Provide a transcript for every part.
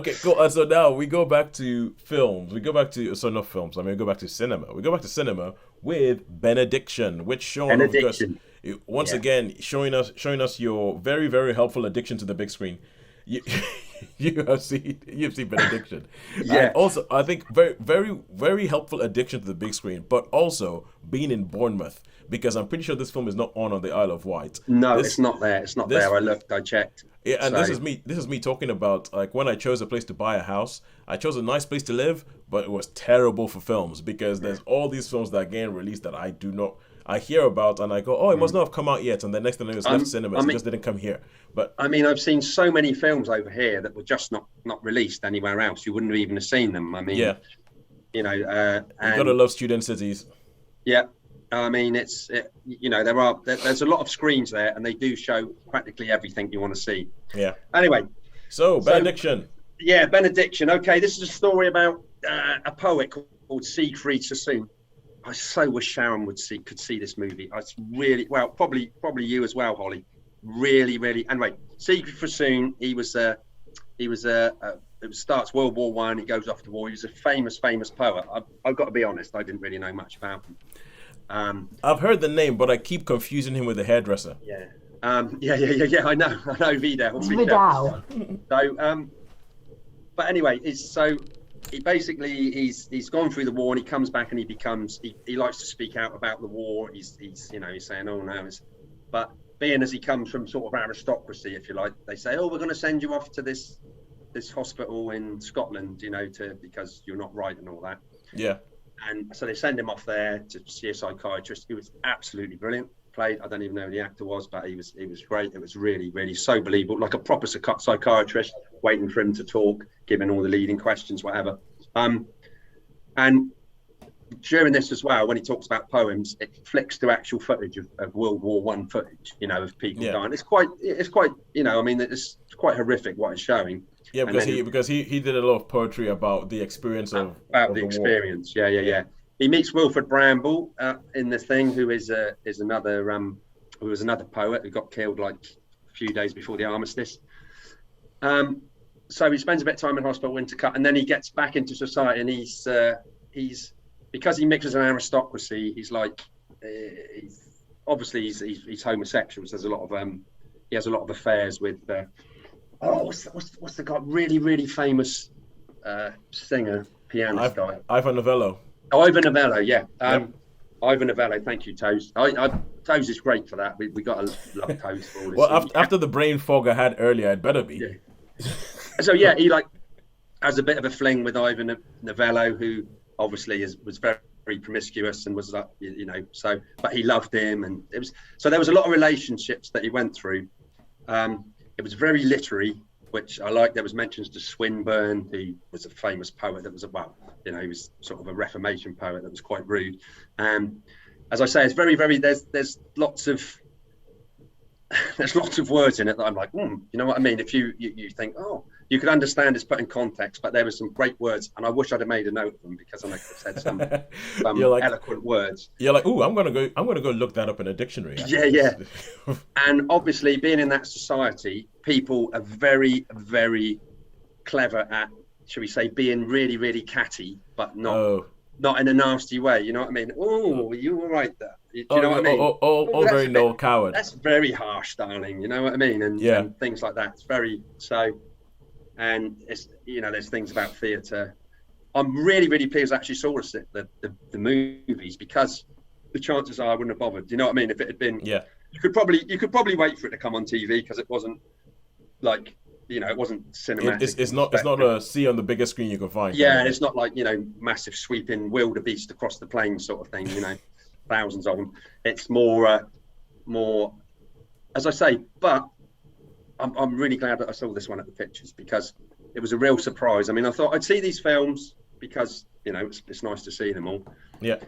Okay, cool. So now we go back to films. We go back to not films. I mean, we go back to cinema. We go back to cinema with Benediction, which Sean, of course, Benediction. once Yeah. again showing us your very very helpful addiction to the big screen. You, you have seen Benediction, and Yeah. also I think very very very helpful addiction to the big screen, but also being in Bournemouth because I'm pretty sure this film is not on the Isle of Wight. No, it's This not there. It's not this there. I looked, I checked. Yeah, and this So, is me. This is me talking about like when I chose a place to buy a house. I chose a nice place to live, but it was terrible for films because yeah. there's all these films that are getting released that I do not. I hear about and I go, oh, it must Mm. not have come out yet, and the next thing I know, it's left Um, I cinemas. It mean, just didn't come here. But I've seen so many films over here that were just not released anywhere else. You wouldn't have even have seen them. I mean, yeah, you gotta and love student cities. yeah, I mean, there's a lot of screens there, and they do show practically everything you want to see. Yeah. Anyway, So so Benediction. yeah, Benediction. Okay, this is a story about a poet called Siegfried Sassoon. I so wish Sharon could see this movie. I really well, probably you as well, Holly. Really, really. Anyway, Siegfried Sassoon. It starts World War One. He goes off to war. He was a famous poet. I've got to be honest. I didn't really know much about him. I've heard the name, but I keep confusing him with the hairdresser. Yeah. Yeah. I know Vidal. Vidal. So, but anyway, he basically he's gone through the war and he comes back and he likes to speak out about the war. He's saying, oh no, but being as he comes from sort of aristocracy, if you like, they say, oh, we're going to send you off to this hospital in Scotland, because you're not right and all that. Yeah. And so they send him off there to see a psychiatrist. He was absolutely brilliant. Played, I don't even know who the actor was, but he was great. It was really, really so believable, like a proper psychiatrist, waiting for him to talk, giving all the leading questions, whatever. And during this as well, when he talks about poems, it flicks to actual footage of World War One footage, of people Yeah. dying. It's quite, I mean, it's quite horrific what it's showing. Yeah, And because then he did a lot of poetry about the experience of about of the the war. experience. Yeah. He meets Wilfred Bramble in the thing, who was another poet who got killed like a few days before the armistice. So he spends a bit of time in hospital, Wintercut, and then he gets back into society, and he's because he mixes an aristocracy. He's like he's homosexual. So there's a lot of he has a lot of affairs with what's the guy, really really famous singer, pianist guy. Ivan Novello. Oh, Ivan Novello, yeah. Yep. Ivan Novello, thank you, Toes. Toes is great for that. We got to love Toes for all this. Well, after the brain fog I had earlier, I'd better be. Yeah. So yeah, he has a bit of a fling with Ivan Novello, who obviously was very, very promiscuous and was like, but he loved him, and there was a lot of relationships that he went through. It was very literary, which I like. There was mentions to Swinburne, who was a famous poet that was he was sort of a Reformation poet that was quite rude. As I say, it's very, very. There's lots of words in it that I'm like, you know what I mean? If you think, oh, you could understand it's put in context, but there were some great words, and I wish I'd have made a note of them because I could have said some eloquent words. You're like, ooh, I'm gonna go look that up in a dictionary. Yeah. And obviously, being in that society, people are very, very clever at, shall we say, being really, really catty, but not in a nasty way. You know what I mean? Oh, you all right there? Do you know what I mean? Very Noel Coward. That's very harsh, darling. You know what I mean? And things like that. It's very so. And it's there's things about theatre. I'm really, really pleased I actually saw the movies, because the chances are I wouldn't have bothered. Do you know what I mean? If it had been, yeah, you could probably wait for it to come on TV, because it wasn't like, it wasn't cinematic. It's not a see on the biggest screen you can find. Yeah, and it's not like massive sweeping wildebeest across the plain sort of thing. Thousands of them. It's more, as I say, but. I'm really glad that I saw this one at the pictures, because it was a real surprise. I mean, I thought I'd see these films because it's nice to see them all. Yeah.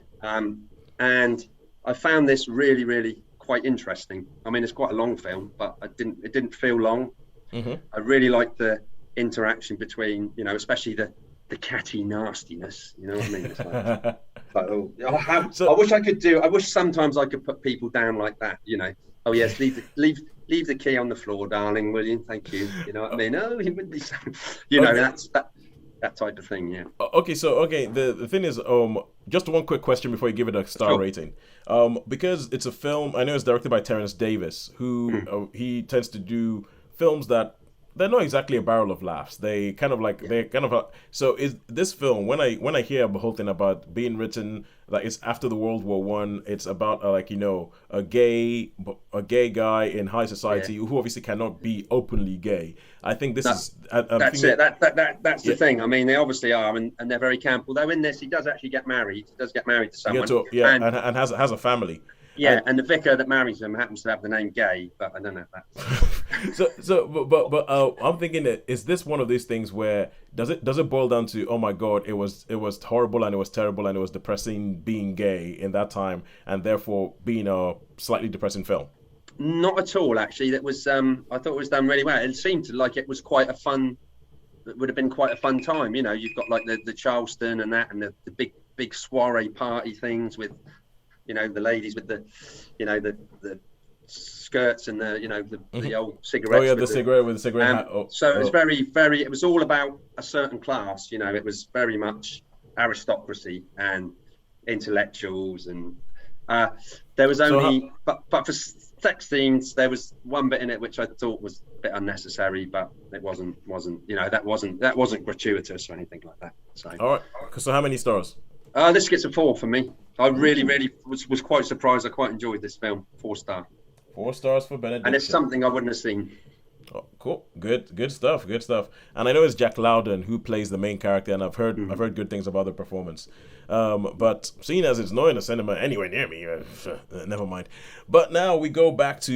And I found this really, really quite interesting. I mean, it's quite a long film, but it didn't feel long. Mm-hmm. I really liked the interaction between, especially the catty nastiness. You know what I mean? It's like, I wish sometimes I could put people down like that. Oh yes, leave leave the key on the floor, darling, will you? Thank you. You know what I mean? Oh, he would be so, Okay. that's that type of thing. Yeah. Okay, so the thing is, just one quick question before you give it a star Sure. rating. Because it's a film, I know it's directed by Terrence Davies, who he tends to do films that they're not exactly a barrel of laughs. They kind of like they're kind of so is this film when I hear the whole thing about being written like it's after the World War I, it's about like a gay guy in high society who obviously cannot be openly gay. I think this is that's it. That's the thing. I mean, they obviously are, and they're very camp. Although in this, he does actually get married. He does get married to someone. And has a family. Yeah, and the vicar that marries him happens to have the name Gay, but I don't know if that's... but I'm thinking that is this one of these things where does it boil down to, oh my god, it was horrible and it was terrible and it was depressing being gay in that time and therefore being a slightly depressing film? Not at all, actually. That was I thought it was done really well. It seemed like it was quite a fun. It would have been quite a fun time. You've got like the Charleston and that, and the big soiree party things with. The ladies with the skirts and the old cigarettes. Oh yeah, the cigarette with the cigarette hat. So it was very. It was all about a certain class. It was very much aristocracy and intellectuals, and there was only. But for sex scenes, there was one bit in it which I thought was a bit unnecessary, but it wasn't. That wasn't gratuitous or anything like that. So. All right. So how many stars? This gets a 4 for me. I really was quite surprised. I quite enjoyed this film. 4 star. 4 stars for Benediction. And it's something I wouldn't have seen. Oh, cool, good stuff. And I know it's Jack Lowden who plays the main character, and I've heard good things about the performance. But seeing as it's not in a cinema anywhere near me, never mind. But now we go back to